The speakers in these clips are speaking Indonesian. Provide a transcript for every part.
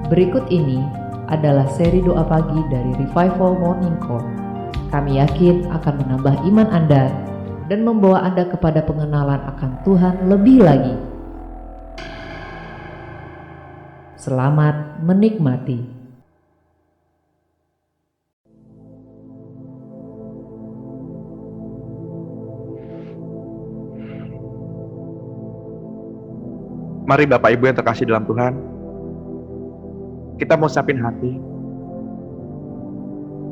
Berikut ini adalah seri doa pagi dari Revival Morning Call. Kami yakin akan menambah iman Anda dan membawa Anda kepada pengenalan akan Tuhan lebih lagi. Selamat menikmati. Mari Bapak Ibu yang terkasih dalam Tuhan, kita mau siapin hati.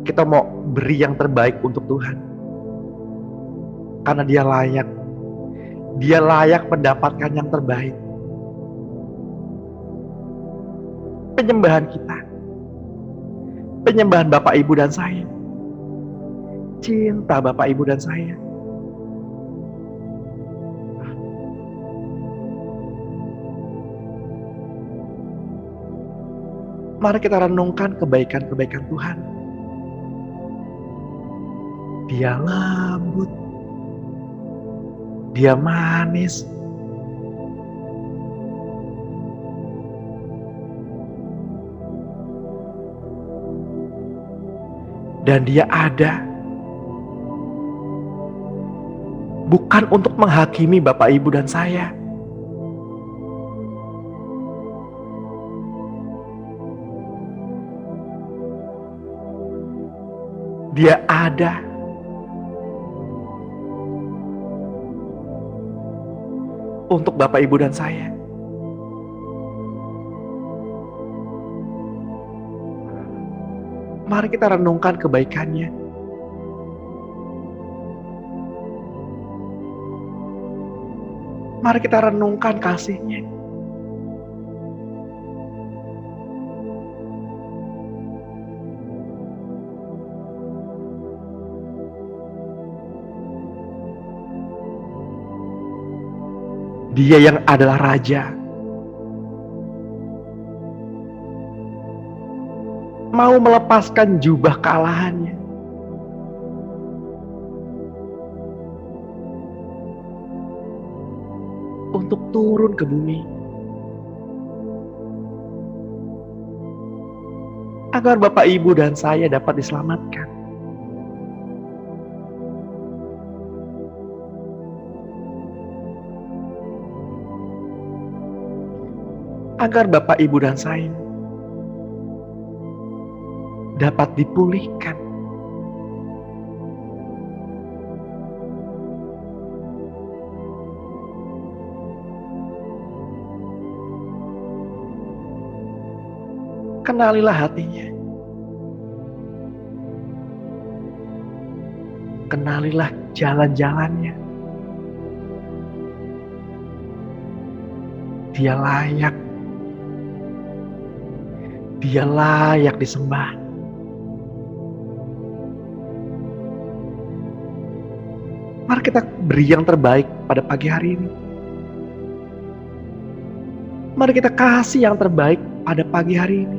Kita mau beri yang terbaik untuk Tuhan. Karena Dia layak. Dia layak mendapatkan yang terbaik. Penyembahan kita. Penyembahan Bapak Ibu dan saya. Cinta Bapak Ibu dan saya. Mari kita renungkan kebaikan-kebaikan Tuhan. Dia lembut. Dia manis. Dan Dia ada. Bukan untuk menghakimi Bapak Ibu dan saya. Dia ada untuk Bapak Ibu dan saya. Mari kita renungkan kebaikannya. Mari kita renungkan kasih-Nya. Dia yang adalah Raja. Mau melepaskan jubah kealahannya. Untuk turun ke bumi. Agar Bapak Ibu dan saya dapat diselamatkan. Agar Bapak Ibu dan saya dapat dipulihkan. Kenalilah hatinya. Kenalilah jalan-jalannya. Dia layak. Dia layak disembah. Mari kita beri yang terbaik pada pagi hari ini. Mari kita kasih yang terbaik pada pagi hari ini.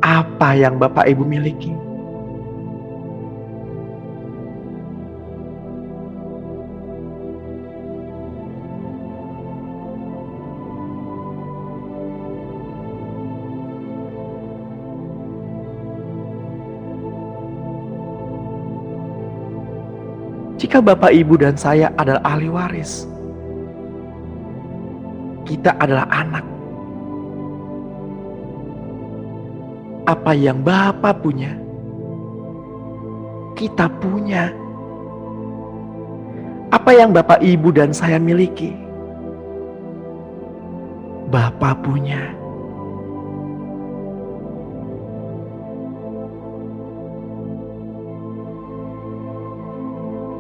Apa yang Bapak Ibu miliki? Jika Bapak Ibu dan saya adalah ahli waris, kita adalah anak. Apa yang Bapak punya, kita punya. Apa yang Bapak Ibu dan saya miliki, Bapak punya.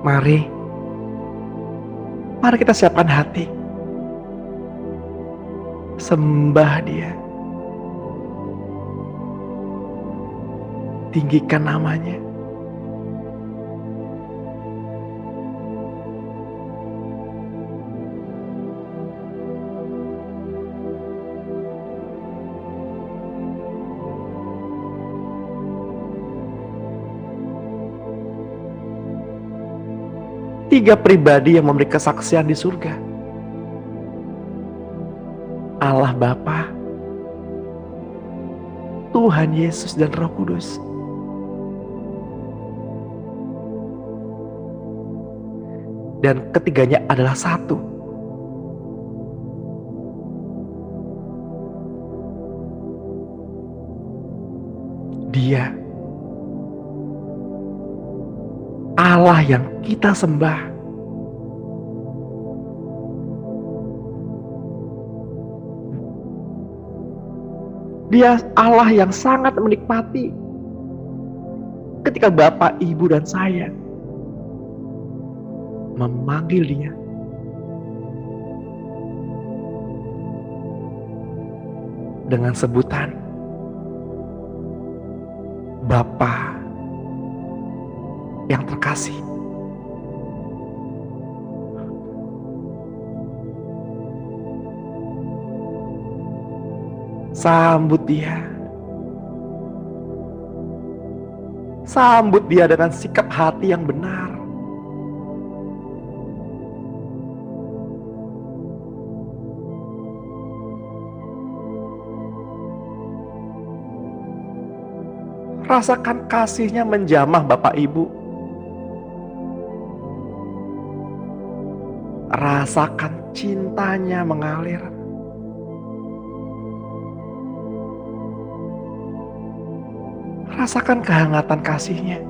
Mari kita siapkan hati. Sembah Dia. Tinggikan namanya. Tiga pribadi yang memberi kesaksian di surga. Allah Bapa, Tuhan Yesus dan Roh Kudus. Dan ketiganya adalah satu. Dia Allah yang kita sembah. Dia Allah yang sangat menikmati ketika Bapak, Ibu, dan saya memanggil Dia. Dengan sebutan Bapa yang terkasih. Sambut Dia. Sambut Dia dengan sikap hati yang benar. Rasakan kasih-Nya menjamah Bapak Ibu. Rasakan cintanya mengalir. Rasakan kehangatan kasih-Nya.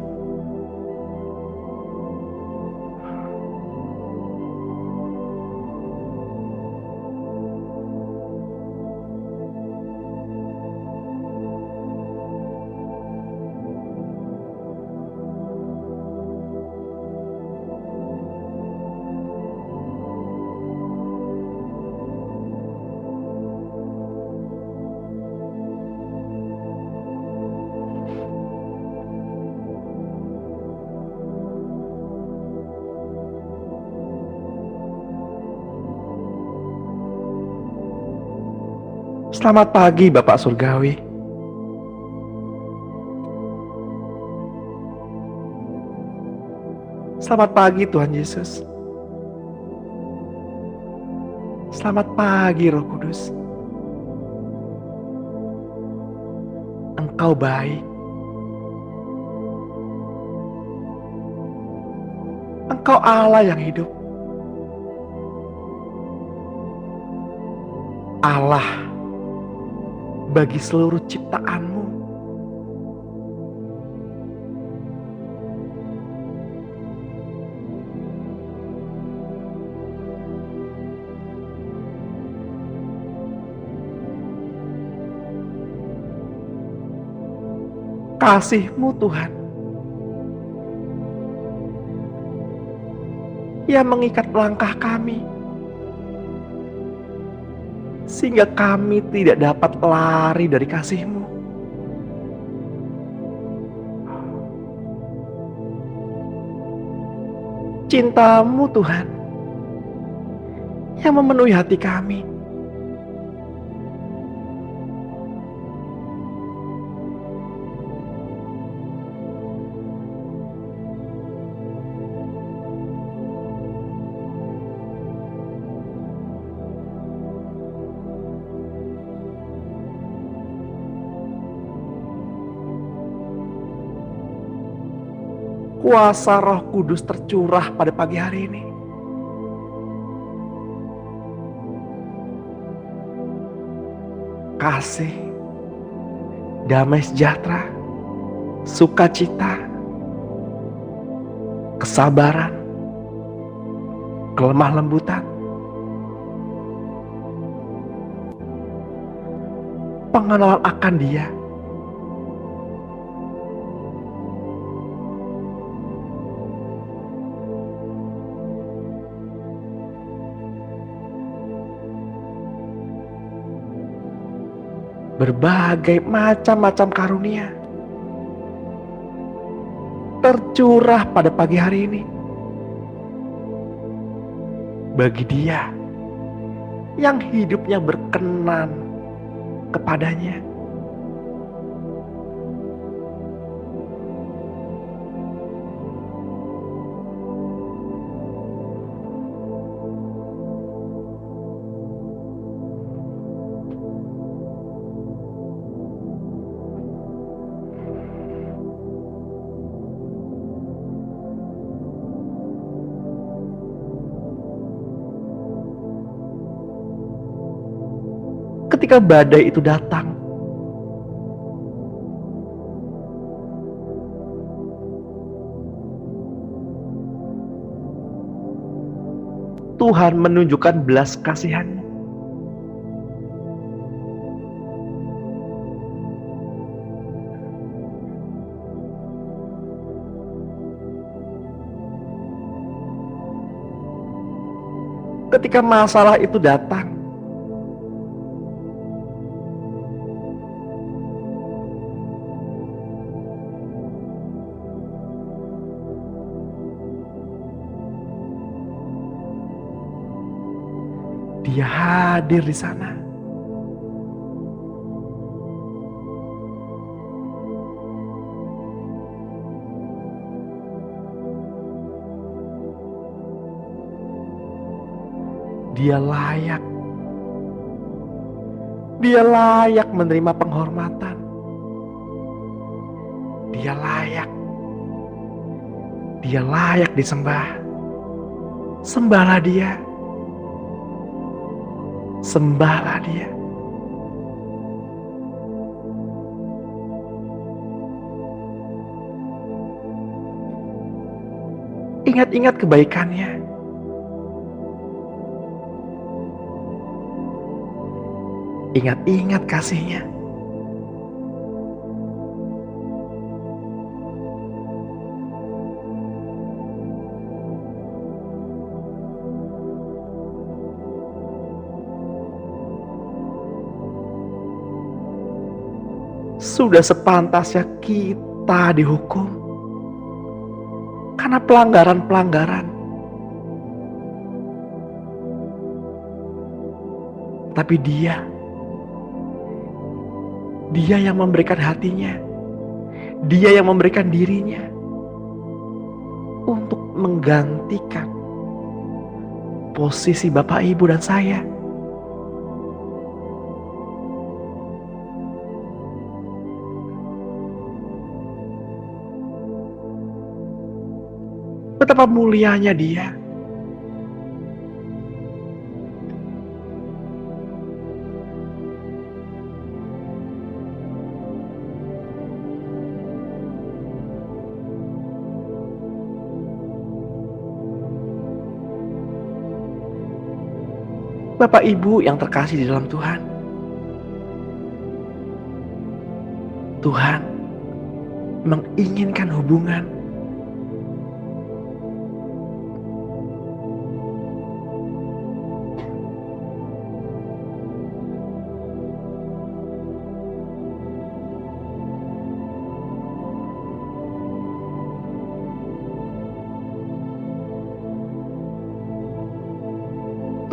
Selamat pagi Bapak Surgawi. Selamat pagi Tuhan Yesus. Selamat pagi Roh Kudus. Engkau baik. Engkau Allah yang hidup. Allah bagi seluruh ciptaan-Mu. Kasih-Mu Tuhan yang mengikat langkah kami, sehingga kami tidak dapat lari dari kasih-Mu. Cinta-Mu Tuhan yang memenuhi hati kami. Kuasa Roh Kudus tercurah pada pagi hari ini. Kasih, damai sejahtera, sukacita, kesabaran, kelemah lembutan, pengenalan akan Dia, berbagai macam-macam karunia tercurah pada pagi hari ini bagi Dia yang hidupnya berkenan kepadanya. ketika badai itu datang, Tuhan menunjukkan belas kasihan-Nya. Ketika masalah itu datang, Dia hadir di sana. Dia layak. Dia layak menerima penghormatan. Dia layak. Dia layak disembah. Sembahlah Dia. Sembahlah Dia. Ingat-ingat kebaikan-Nya. Ingat-ingat kasih-Nya. Sudah sepantasnya kita dihukum karena pelanggaran-pelanggaran. Tapi Dia yang memberikan hatinya, Dia yang memberikan dirinya untuk menggantikan posisi Bapak, Ibu, dan saya. Betapa mulianya Dia. Bapak Ibu yang terkasih di dalam Tuhan, Tuhan menginginkan hubungan.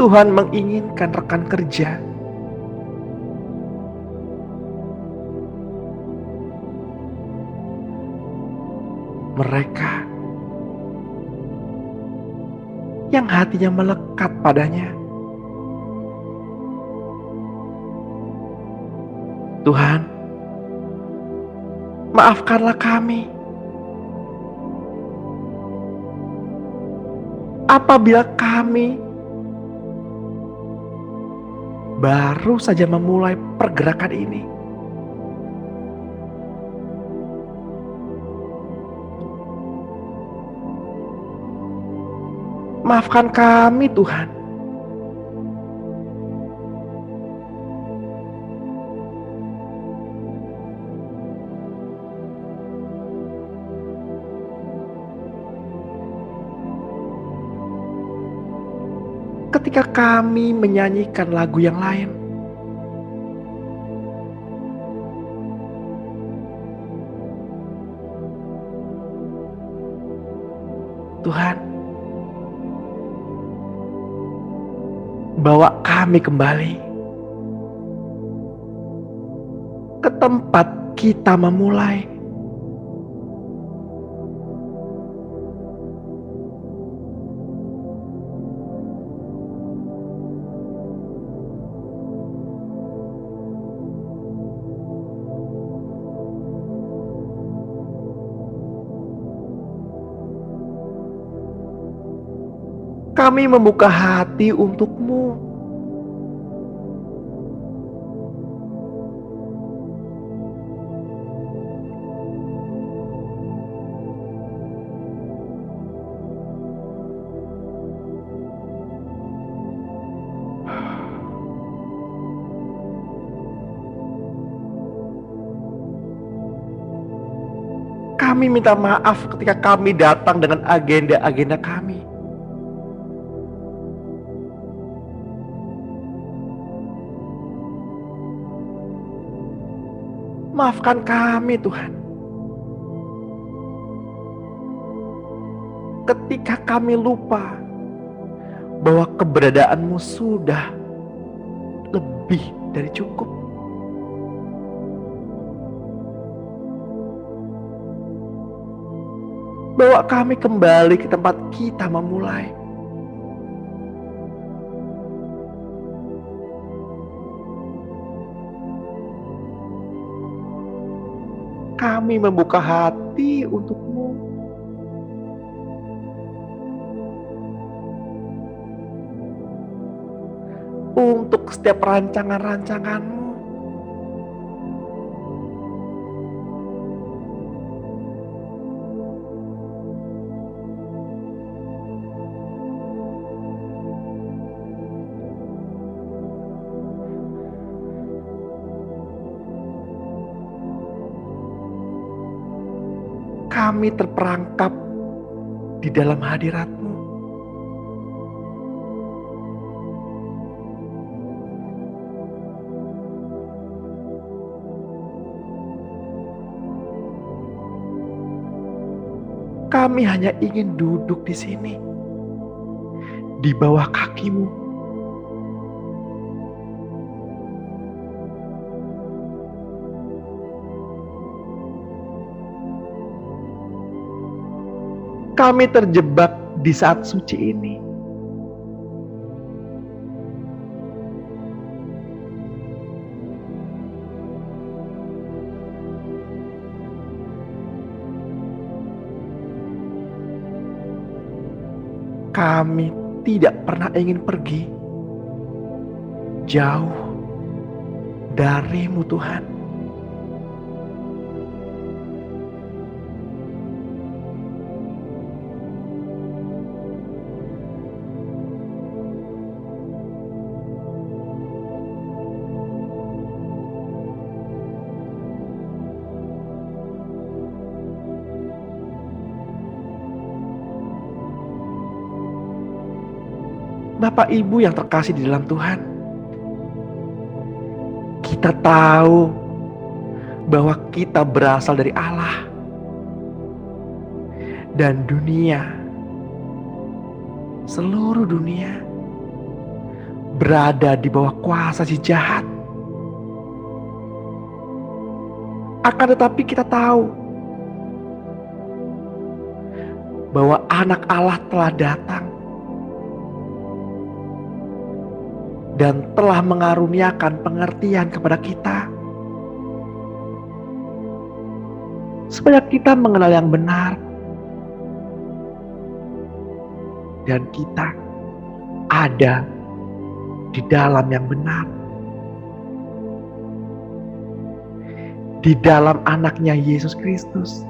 Tuhan menginginkan rekan kerja. Mereka yang hatinya melekat padanya. Tuhan, maafkanlah kami apabila kami baru saja memulai pergerakan ini. Maafkan kami, Tuhan. Ketika kami menyanyikan lagu yang lain, Tuhan, bawa kami kembali ke tempat kita memulai. Kami membuka hati untuk-Mu. Kami minta maaf ketika kami datang dengan agenda-agenda kami. Maafkan kami Tuhan. Ketika kami lupa bahwa keberadaanmu sudah lebih dari cukup. Bawa kami kembali ke tempat kita memulai. Kami membuka hati untuk-Mu. Untuk setiap rancangan-rancangan-Mu. Kami terperangkap di dalam hadirat-Mu. Kami hanya ingin duduk di sini, di bawah kaki-Mu. Kami terjebak di saat suci ini. Kami tidak pernah ingin pergi jauh dari-Mu Tuhan. Bapak Ibu yang terkasih di dalam Tuhan, kita tahu bahwa kita berasal dari Allah dan dunia, seluruh dunia berada di bawah kuasa si jahat. Akan tetapi kita tahu bahwa Anak Allah telah datang dan telah mengaruniakan pengertian kepada kita, supaya kita mengenal yang benar dan kita ada di dalam yang benar, di dalam Anaknya Yesus Kristus.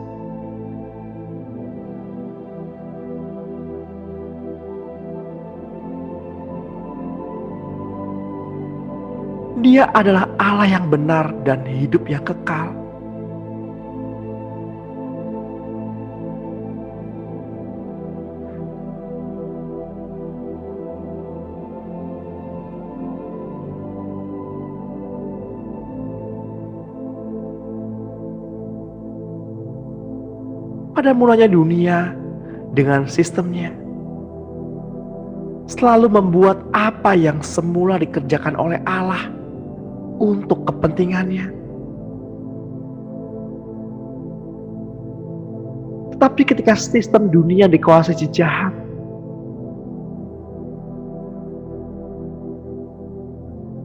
Dia adalah Allah yang benar dan hidup yang kekal. Pada mulanya dunia dengan sistemnya selalu membuat apa yang semula dikerjakan oleh Allah untuk kepentingannya. Tetapi ketika sistem dunia dikuasai si jahat,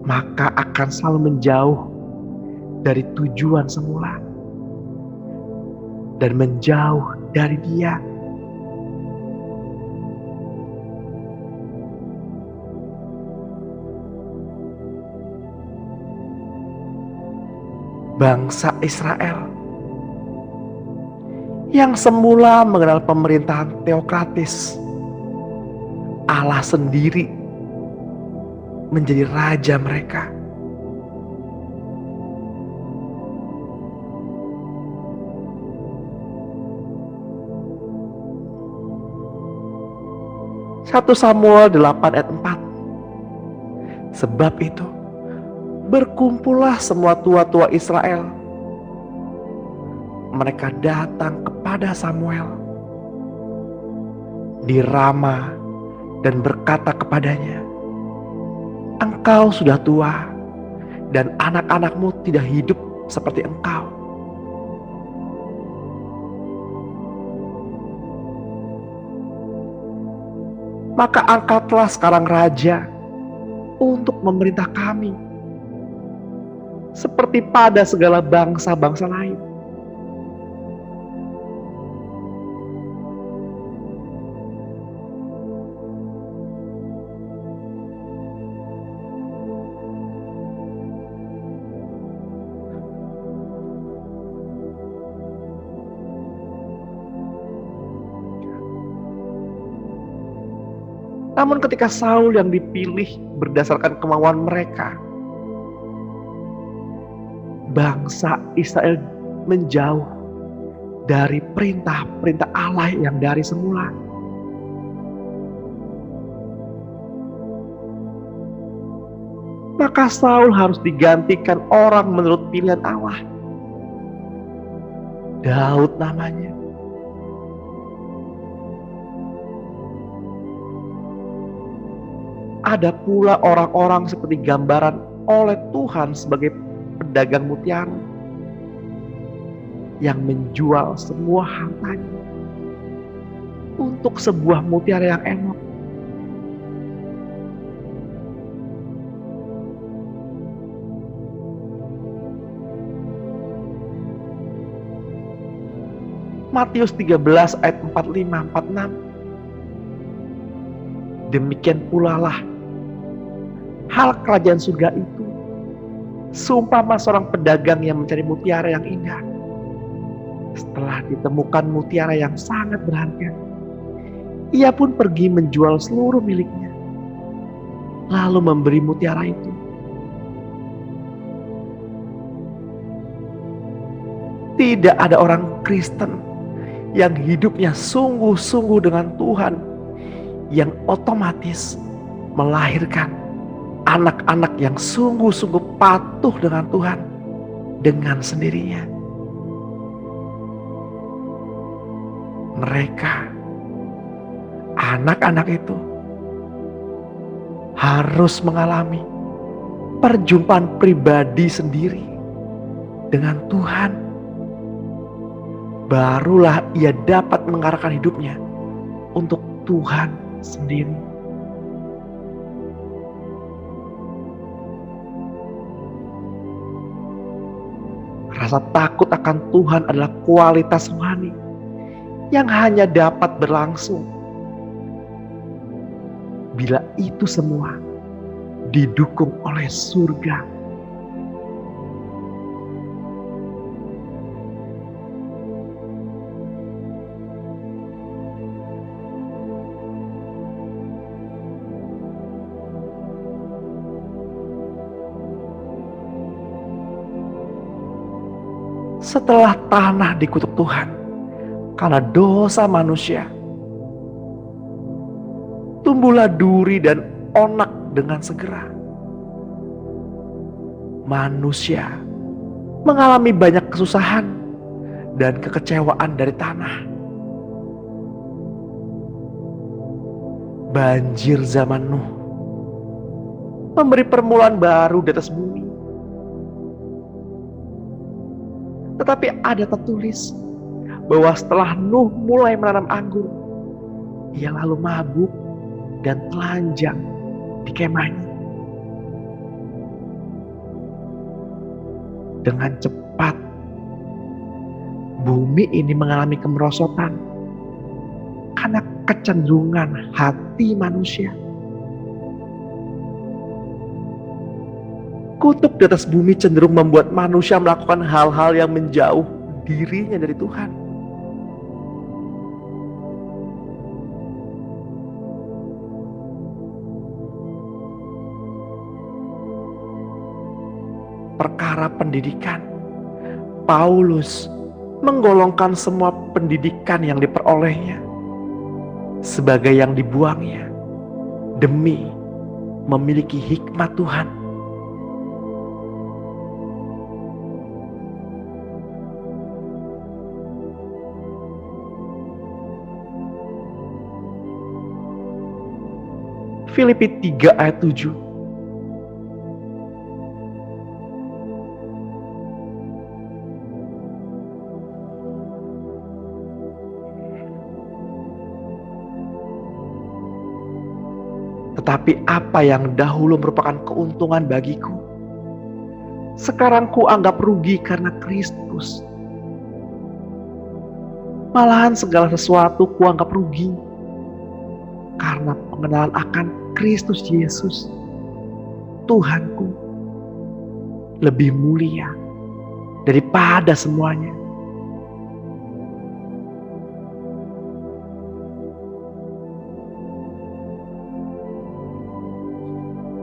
maka akan selalu menjauh dari tujuan semula dan menjauh dari Dia. Bangsa Israel yang semula mengenal pemerintahan teokratis, Allah sendiri menjadi raja mereka. 1 Samuel 8 ayat 4. Sebab itu, berkumpullah semua tua-tua Israel. Mereka datang kepada Samuel di Rama dan berkata kepadanya, "Engkau sudah tua dan anak-anakmu tidak hidup seperti engkau. Maka angkatlah sekarang raja untuk memerintah kami, seperti pada segala bangsa-bangsa lain." Namun ketika Saul yang dipilih berdasarkan kemauan mereka, bangsa Israel menjauh dari perintah-perintah Allah yang dari semula. Maka Saul harus digantikan orang menurut pilihan Allah. Daud namanya. Ada pula orang-orang seperti gambaran oleh Tuhan sebagai pedagang mutiara yang menjual semua hartanya untuk sebuah mutiara yang enak. Matius 13 ayat 45-46. Demikian pula lah hal kerajaan surga itu, seumpama seorang pedagang yang mencari mutiara yang indah. Setelah ditemukan mutiara yang sangat berharga, ia pun pergi menjual seluruh miliknya, lalu memberi mutiara itu. Tidak ada orang Kristen yang hidupnya sungguh-sungguh dengan Tuhan yang otomatis melahirkan anak-anak yang sungguh-sungguh patuh dengan Tuhan dengan sendirinya. Mereka, anak-anak itu harus mengalami perjumpaan pribadi sendiri dengan Tuhan. Barulah ia dapat mengarahkan hidupnya untuk Tuhan sendiri. Rasa takut akan Tuhan adalah kualitas rohani yang hanya dapat berlangsung bila itu semua didukung oleh surga. Setelah tanah dikutuk Tuhan karena dosa manusia, tumbuhlah duri dan onak dengan segera. Manusia mengalami banyak kesusahan dan kekecewaan dari tanah. Banjir zaman Nuh memberi permulaan baru di atas bumi. Tetapi ada tertulis bahwa setelah Nuh mulai menanam anggur, ia lalu mabuk dan telanjang di kemahnya. Dengan cepat, bumi ini mengalami kemerosotan karena kecenderungan hati manusia. Kutuk di atas bumi cenderung membuat manusia melakukan hal-hal yang menjauh dirinya dari Tuhan. Perkara pendidikan, Paulus menggolongkan semua pendidikan yang diperolehnya sebagai yang dibuangnya demi memiliki hikmat Tuhan. Filipi 3 ayat 7. Tetapi apa yang dahulu merupakan keuntungan bagiku, sekarang ku anggap rugi karena Kristus. Malahan segala sesuatu ku anggap rugi karena pengenalan akan Kristus Yesus, Tuhanku, lebih mulia daripada semuanya.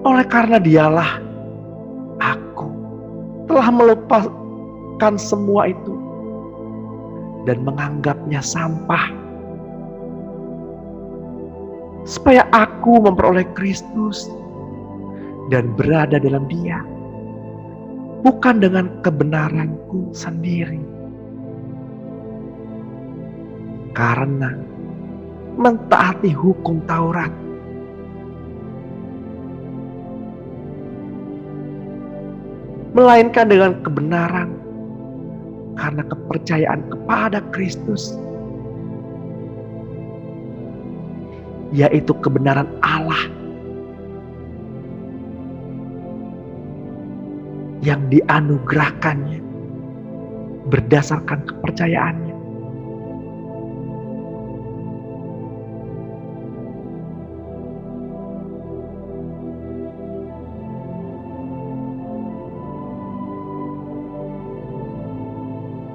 Oleh karena Dialah aku telah melupakan semua itu dan menganggapnya sampah, supaya aku memperoleh Kristus dan berada dalam Dia, bukan dengan kebenaranku sendiri. Karena mentaati hukum Taurat, melainkan dengan kebenaran karena kepercayaan kepada Kristus, yaitu kebenaran Allah yang dianugerahkannya berdasarkan kepercayaannya.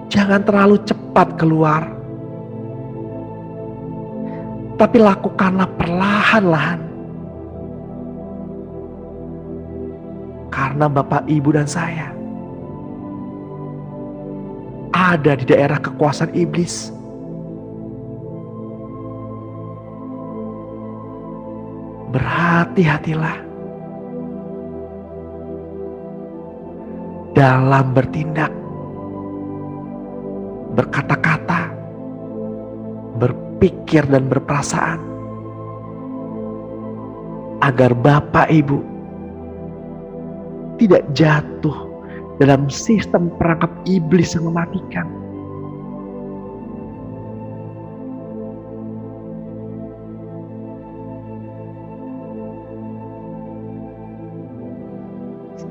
Jangan terlalu cepat keluar, tapi lakukanlah perlahan-lahan. Karena Bapak, Ibu, dan saya ada di daerah kekuasaan iblis. Berhati-hatilah dalam bertindak, berkata-kata, berpikir, dan berperasaan, agar Bapak Ibu tidak jatuh dalam sistem perangkap iblis yang mematikan.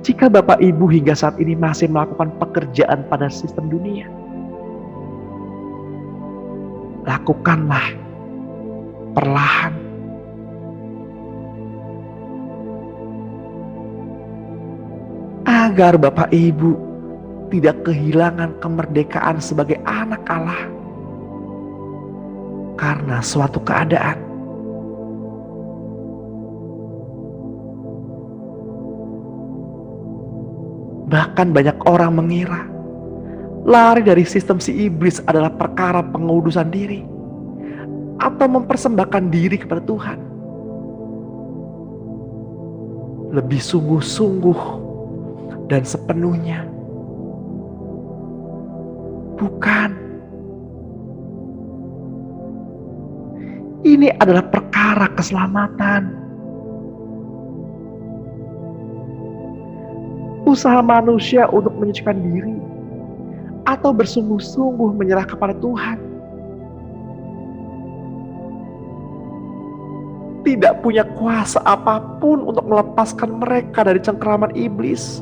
Jika Bapak Ibu hingga saat ini masih melakukan pekerjaan pada sistem dunia, lakukanlah perlahan. Agar Bapak Ibu tidak kehilangan kemerdekaan sebagai anak Allah karena suatu keadaan. Bahkan banyak orang mengira lari dari sistem si iblis adalah perkara pengudusan diri atau mempersembahkan diri kepada Tuhan. Lebih sungguh-sungguh dan sepenuhnya. Bukan. Ini adalah perkara keselamatan. Usaha manusia untuk menyucikan diri atau bersungguh-sungguh menyerah kepada Tuhan tidak punya kuasa apapun untuk melepaskan mereka dari cengkeraman iblis.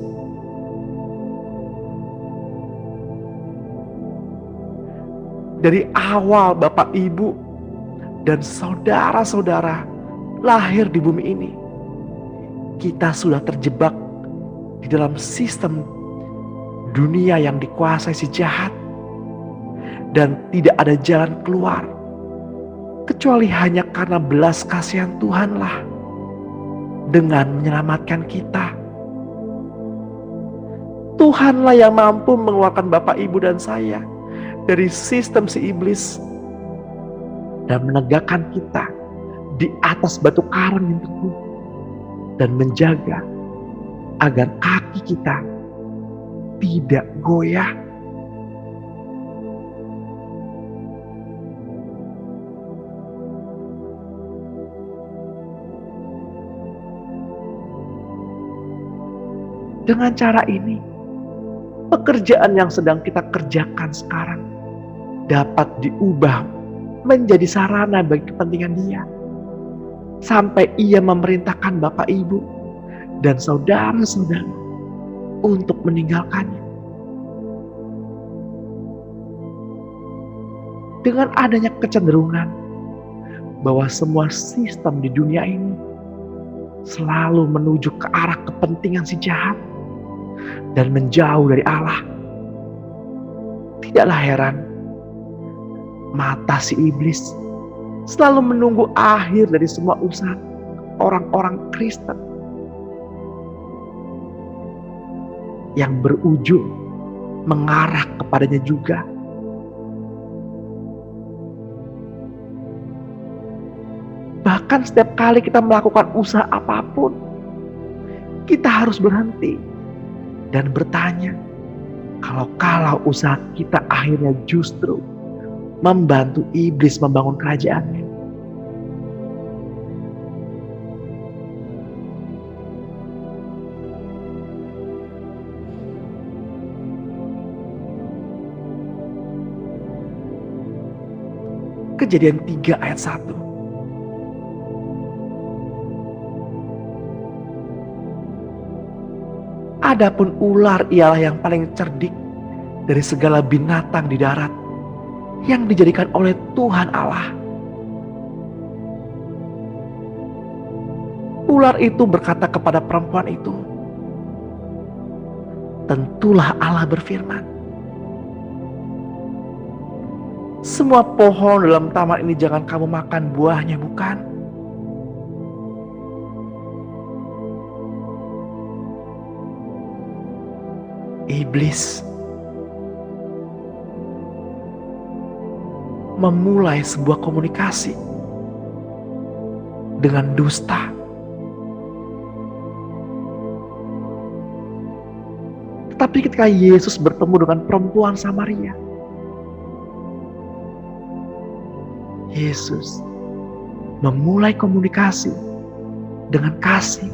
Dari awal Bapak, Ibu, dan saudara-saudara lahir di bumi ini, kita sudah terjebak di dalam sistem dunia yang dikuasai si jahat, dan tidak ada jalan keluar kecuali hanya karena belas kasihan Tuhanlah dengan menyelamatkan kita. Tuhanlah yang mampu mengeluarkan Bapak, Ibu, dan saya dari sistem si iblis dan menegakkan kita di atas batu karang yang teguh. dan menjaga agar kaki kita tidak goyah. Dengan cara ini, pekerjaan yang sedang kita kerjakan sekarang dapat diubah menjadi sarana bagi kepentingan Dia. Sampai Ia memerintahkan Bapak Ibu dan saudara-saudara untuk meninggalkannya. Dengan adanya kecenderungan bahwa semua sistem di dunia ini selalu menuju ke arah kepentingan si jahat dan menjauh dari Allah, tidaklah heran mata si iblis selalu menunggu akhir dari semua usaha orang-orang Kristen yang berujung mengarah kepadanya juga. Bahkan setiap kali kita melakukan usaha apapun, kita harus berhenti dan bertanya, kalau usaha kita akhirnya justru membantu iblis membangun kerajaannya. Kejadian 3 ayat 1. Adapun ular ialah yang paling cerdik dari segala binatang di darat yang dijadikan oleh Tuhan Allah. Ular itu berkata kepada perempuan itu, tentulah Allah berfirman, semua pohon dalam taman ini jangan kamu makan buahnya, bukan? Iblis memulai sebuah komunikasi dengan dusta. Tetapi ketika Yesus bertemu dengan perempuan Samaria, Yesus memulai komunikasi dengan kasih.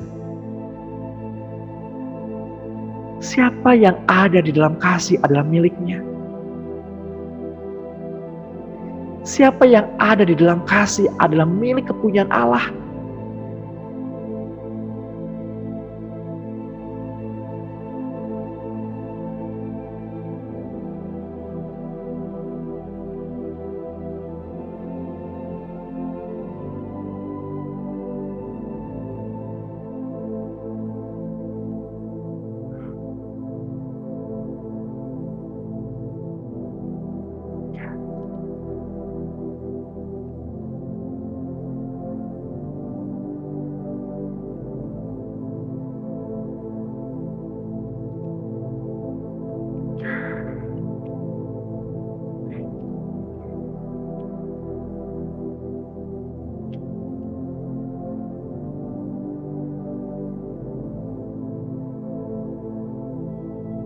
Siapa yang ada di dalam kasih adalah miliknya. Siapa yang ada di dalam kasih adalah milik kepunyaan Allah.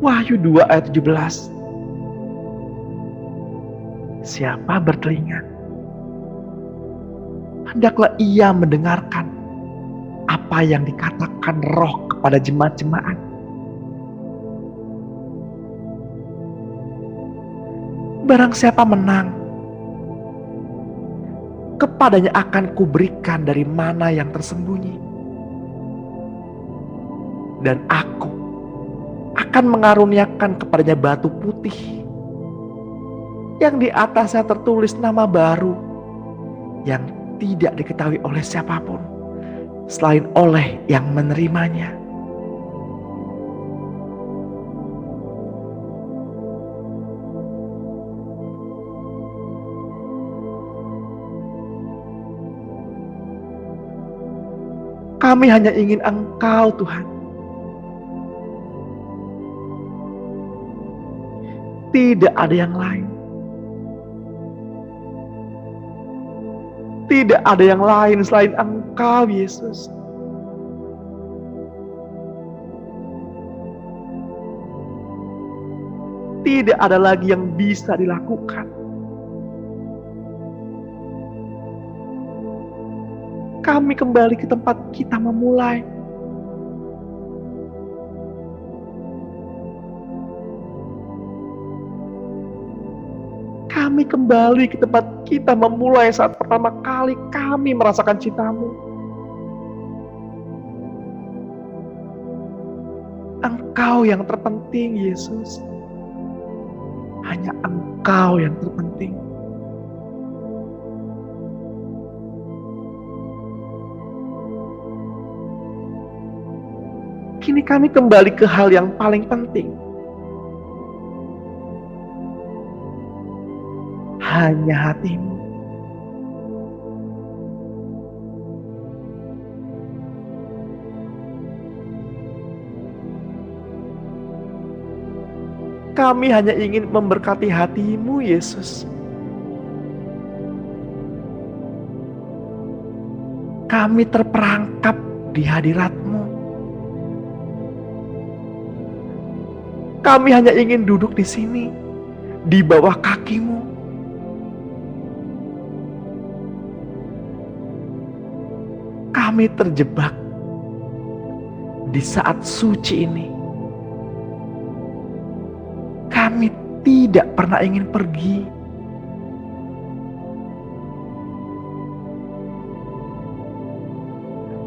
Wahyu 2 ayat 17. Siapa bertelinga, hendaklah ia mendengarkan apa yang dikatakan Roh kepada jemaat-jemaat. Barang siapa menang, kepadanya akan kuberikan dari mana yang tersembunyi, dan aku akan mengaruniakan kepadanya batu putih yang di atasnya tertulis nama baru yang tidak diketahui oleh siapapun selain oleh yang menerimanya. Kami hanya ingin Engkau, Tuhan. Tidak ada yang lain. Tidak ada yang lain selain Engkau, Yesus. tidak ada lagi yang bisa dilakukan. Kami kembali ke tempat kita memulai. Kami kembali ke tempat kita memulai saat pertama kali kami merasakan cinta-Mu. Engkau yang terpenting, Yesus. Hanya Engkau yang terpenting. Kini kami kembali ke hal yang paling penting. Hanya hati-Mu. Kami hanya ingin memberkati hati-Mu, Yesus. Kami terperangkap di hadirat-Mu. Kami hanya ingin duduk di sini, di bawah kaki-Mu. Kami terjebak di saat suci ini. Kami tidak pernah ingin pergi.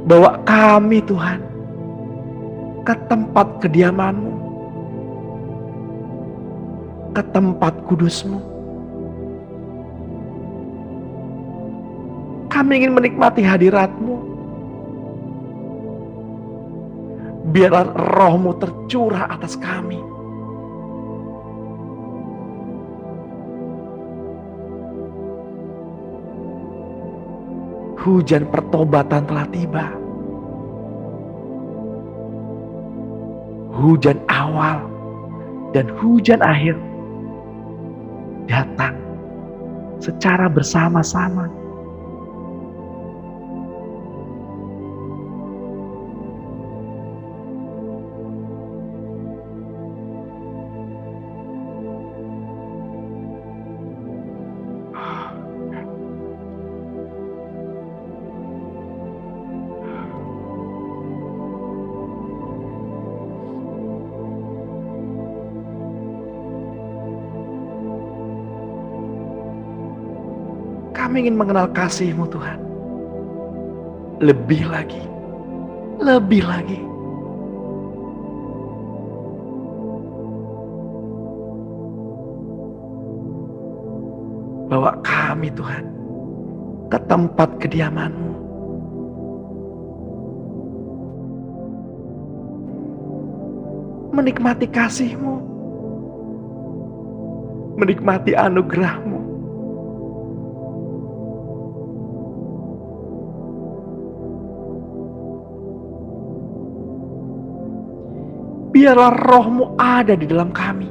Bawa kami, Tuhan, ke tempat kediaman-Mu, ke tempat kudus-Mu. Kami ingin menikmati hadirat-Mu. Biarlah Roh-Mu tercurah atas kami. Hujan pertobatan telah tiba. Hujan awal dan hujan akhir datang secara bersama-sama. Kami ingin mengenal kasih-Mu, Tuhan. Lebih lagi. Lebih lagi. Bawa kami, Tuhan, ke tempat kediaman-Mu. Menikmati kasih-Mu. Menikmati anugerah-Mu. Biarlah Roh-Mu ada di dalam kami.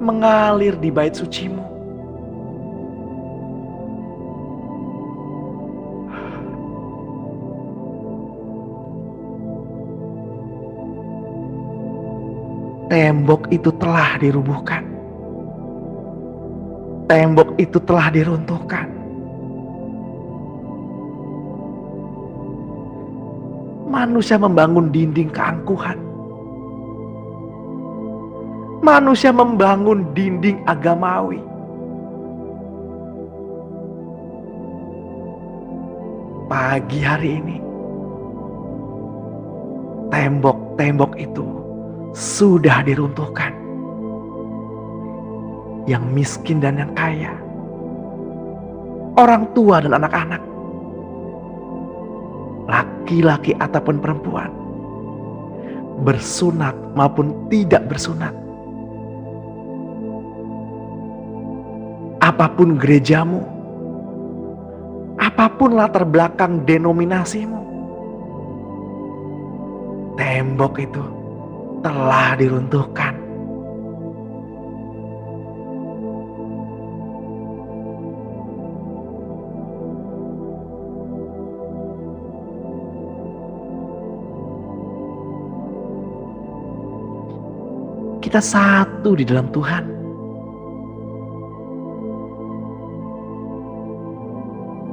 Mengalir di bait suci-Mu. Tembok itu telah dirubuhkan. Tembok itu telah diruntuhkan. Manusia membangun dinding keangkuhan. Manusia membangun dinding agamawi. Pagi hari ini, tembok-tembok itu sudah diruntuhkan. Yang miskin dan yang kaya, orang tua dan anak-anak, laki-laki ataupun perempuan, bersunat maupun tidak bersunat, apapun gerejamu, apapun latar belakang denominasimu, tembok itu telah diruntuhkan. Kita satu di dalam Tuhan.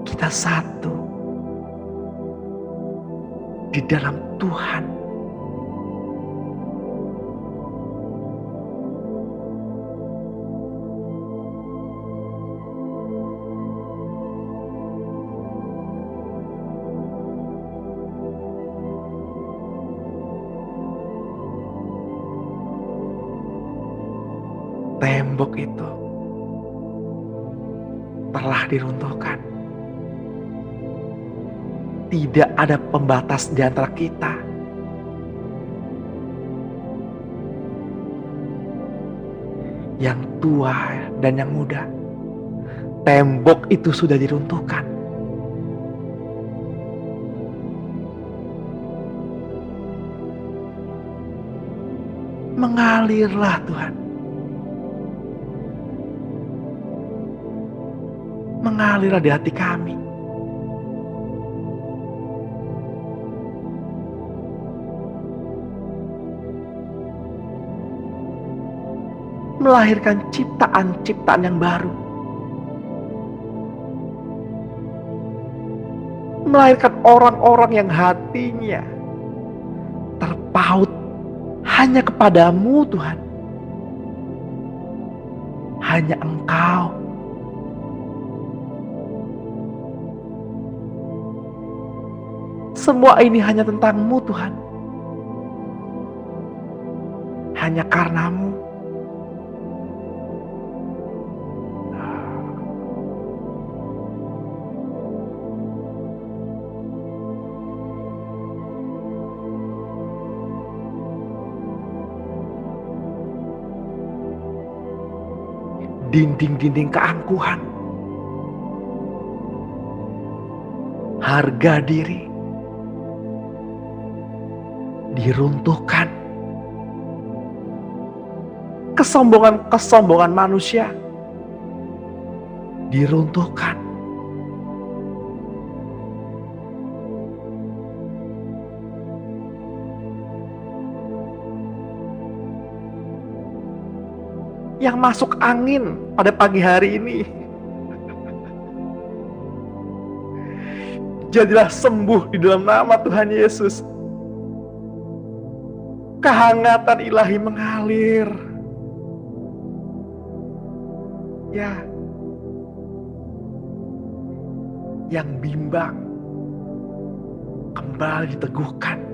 Kita satu di dalam Tuhan. Tembok itu telah diruntuhkan. Tidak ada pembatas di antara kita. Yang tua dan yang muda. Tembok itu sudah diruntuhkan. Mengalirlah Tuhan. Mengalirlah di hati kami. Melahirkan ciptaan-ciptaan yang baru. Melahirkan orang-orang yang hatinya terpaut hanya kepadamu Tuhan. Hanya Engkau. Semua ini hanya tentang-Mu Tuhan. Hanya karena-Mu. Dinding-dinding keangkuhan, harga diri diruntuhkan. Kesombongan-kesombongan manusia diruntuhkan. Yang masuk angin pada pagi hari ini, jadilah sembuh di dalam nama Tuhan Yesus. Kehangatan ilahi mengalir. Ya, yang bimbang kembali diteguhkan.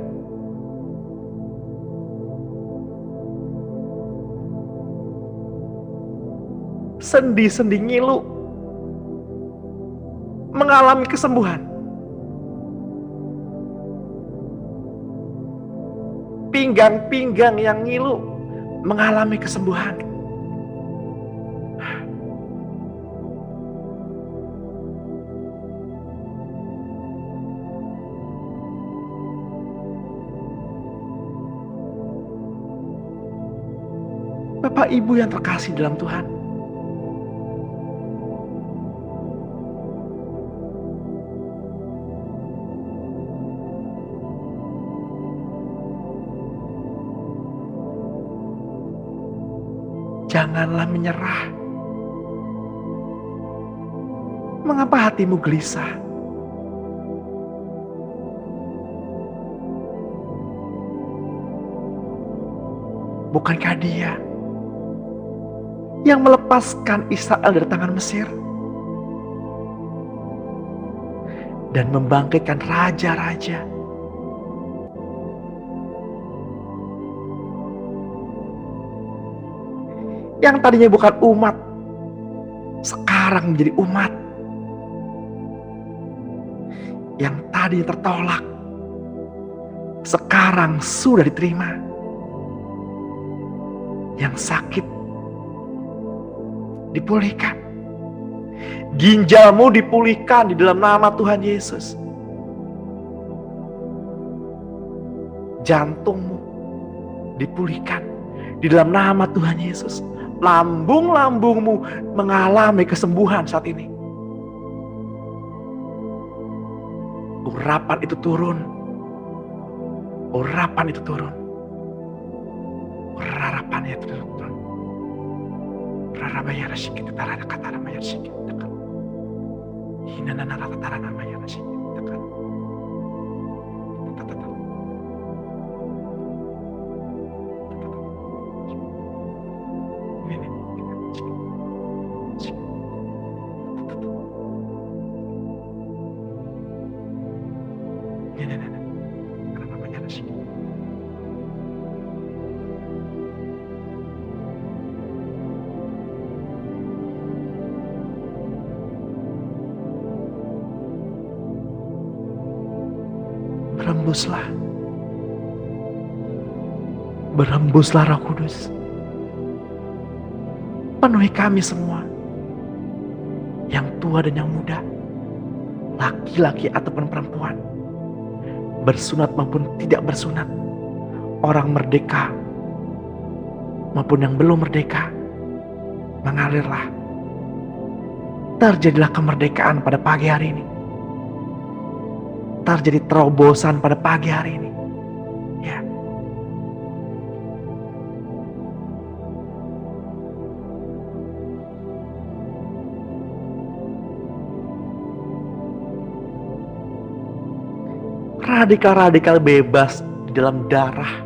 Sendi-sendi ngilu mengalami kesembuhan. Pinggang-pinggang yang ngilu mengalami kesembuhan. Bapak Ibu yang terkasih dalam Tuhan, janganlah menyerah. Mengapa hatimu gelisah? Bukankah Dia yang melepaskan Israel dari tangan Mesir dan membangkitkan raja-raja? Yang tadinya bukan umat, sekarang menjadi umat. Yang tadinya tertolak, sekarang sudah diterima. Yang sakit dipulihkan. Ginjalmu dipulihkan di dalam nama Tuhan Yesus. Jantungmu dipulihkan di dalam nama Tuhan Yesus. Lambung-lambungmu mengalami kesembuhan saat ini. Urapan itu turun. Urapan itu turun. Urapan harapan ya Tuhan. Rarabayara sikit tarana katara mayar sikit tekan. Hinana ratara namanya sikit tekan. Berembuslah. Berembuslah Roh Kudus. Penuhi kami semua. Yang tua dan yang muda. Laki-laki ataupun perempuan. Bersunat maupun tidak bersunat. Orang merdeka maupun yang belum merdeka. Mengalirlah. Terjadilah kemerdekaan pada pagi hari ini. Terjadi terobosan pada pagi hari ini. Ya. Radikal-radikal bebas di dalam darah,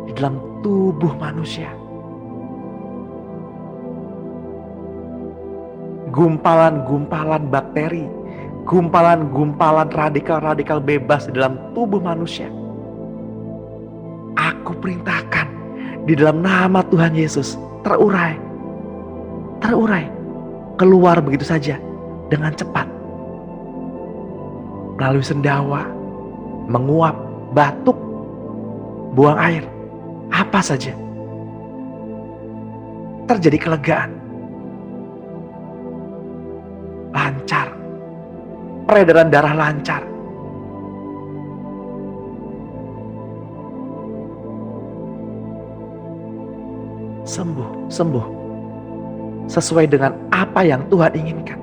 di dalam tubuh manusia. Gumpalan-gumpalan bakteri, gumpalan-gumpalan radikal-radikal bebas di dalam tubuh manusia. Aku perintahkan di dalam nama Tuhan Yesus terurai, keluar begitu saja dengan cepat. Melalui sendawa, menguap, batuk, buang air, apa saja. Terjadi kelegaan. Lancar. Peredaran darah lancar. Sembuh. Sesuai dengan apa yang Tuhan inginkan.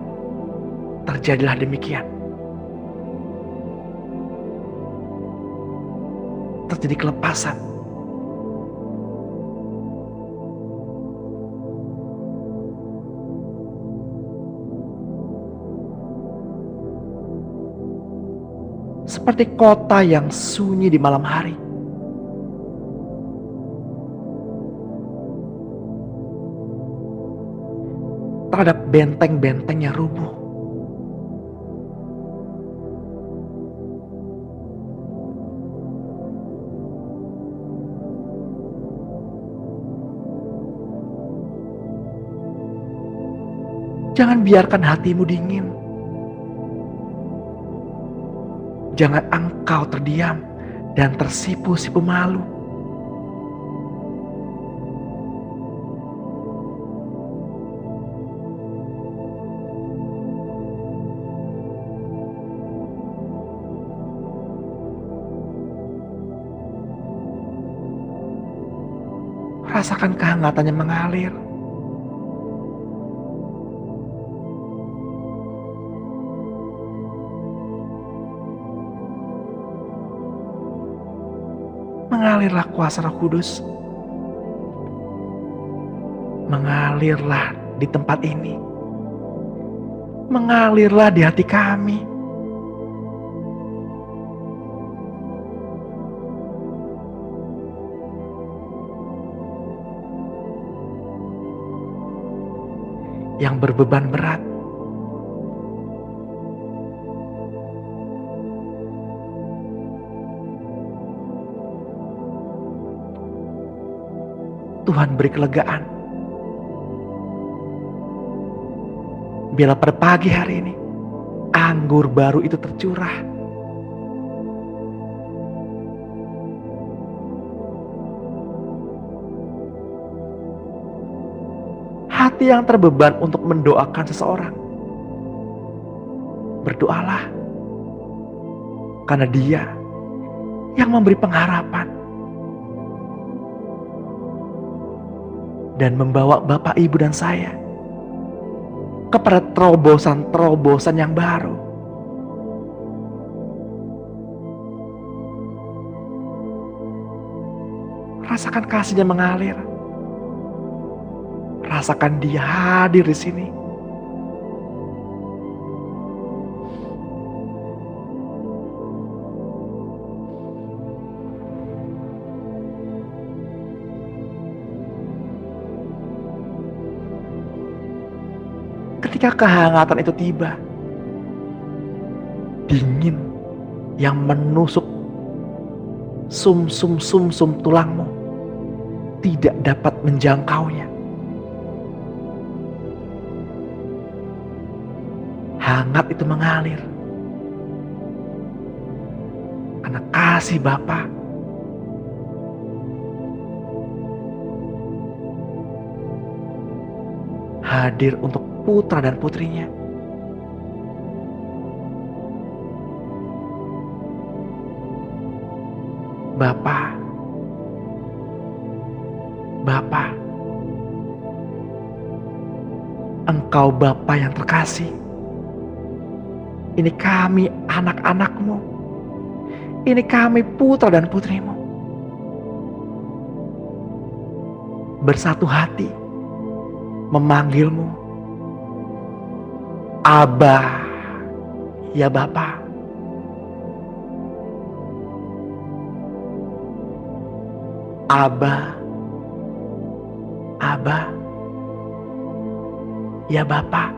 Terjadilah demikian. Terjadi kelepasan. Seperti kota yang sunyi di malam hari. Terhadap benteng-benteng yang rubuh. Jangan biarkan hatimu dingin. Jangan engkau terdiam dan tersipu-sipu malu. Rasakan kehangatannya mengalir. Mengalirlah kuasa Roh Kudus. Mengalirlah di tempat ini. Mengalirlah di hati kami. Yang berbeban berat. Tuhan beri kelegaan. Biarlah pada pagi hari ini anggur baru itu tercurah. Hati yang terbeban untuk mendoakan seseorang. Berdoalah. Karena Dia yang memberi pengharapan. Dan membawa Bapak, Ibu, dan saya kepada terobosan-terobosan yang baru. Rasakan kasihnya mengalir. rasakan Dia hadir di sini. Ketika kehangatan itu tiba, dingin yang menusuk sum-sum tulangmu tidak dapat menjangkaunya. Hangat itu mengalir karena kasih Bapa. Hadir untuk putra dan putrinya. Bapa, Engkau Bapa yang terkasih. Ini kami anak-anak-Mu. Ini kami putra dan putri-Mu. Bersatu hati memanggil-Mu. Abba, ya Bapa. Abba, ya Bapa.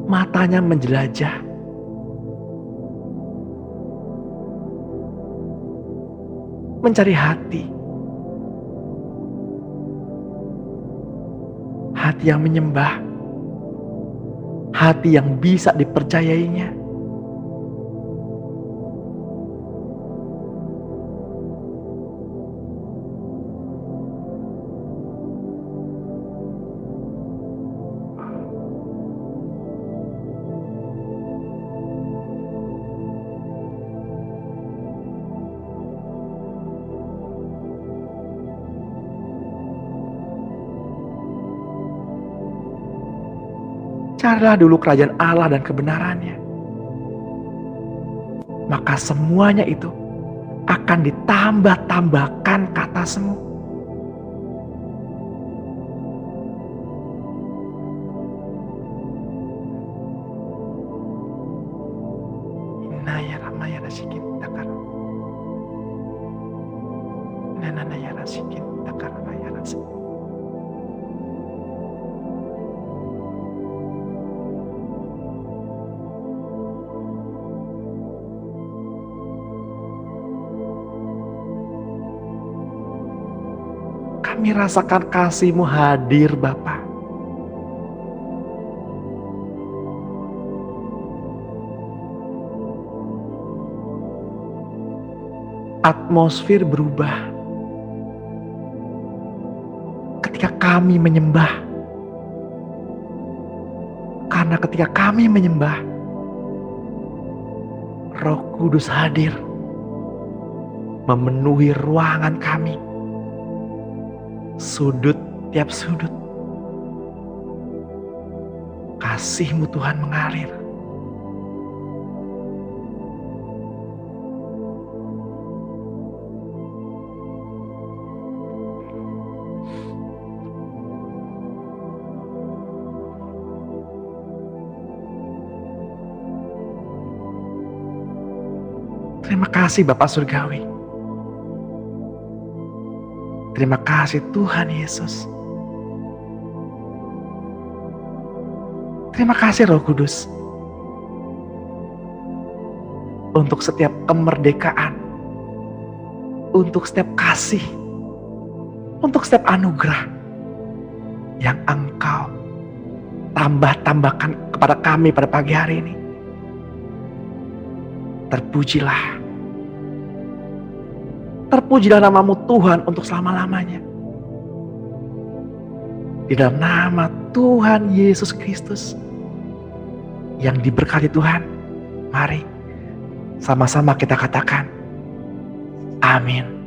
Matanya menjelajah. Mencari hati. Hati yang menyembah. Hati yang bisa dipercayainya. Carilah dulu kerajaan Allah dan kebenarannya. Maka semuanya itu akan ditambah-tambahkan ke atasmu. Inaya ramaya rasikin takar. Nananaya rasikin takar raya rasikin. Kami rasakan kasih-Mu hadir Bapa. Atmosfer berubah ketika kami menyembah. Karena ketika kami menyembah, Roh Kudus hadir memenuhi ruangan kami. Sudut tiap sudut. Kasih-Mu Tuhan mengalir. Terima kasih Bapa Surgawi. Terima kasih Tuhan Yesus. Terima kasih Roh Kudus. Untuk setiap kemerdekaan. Untuk setiap kasih. Untuk setiap anugerah. yang Engkau tambahkan kepada kami pada pagi hari ini. Terpujilah. Terpujilah namamu Tuhan untuk selama-lamanya. Di dalam nama Tuhan Yesus Kristus yang diberkati Tuhan, mari sama-sama kita katakan amin.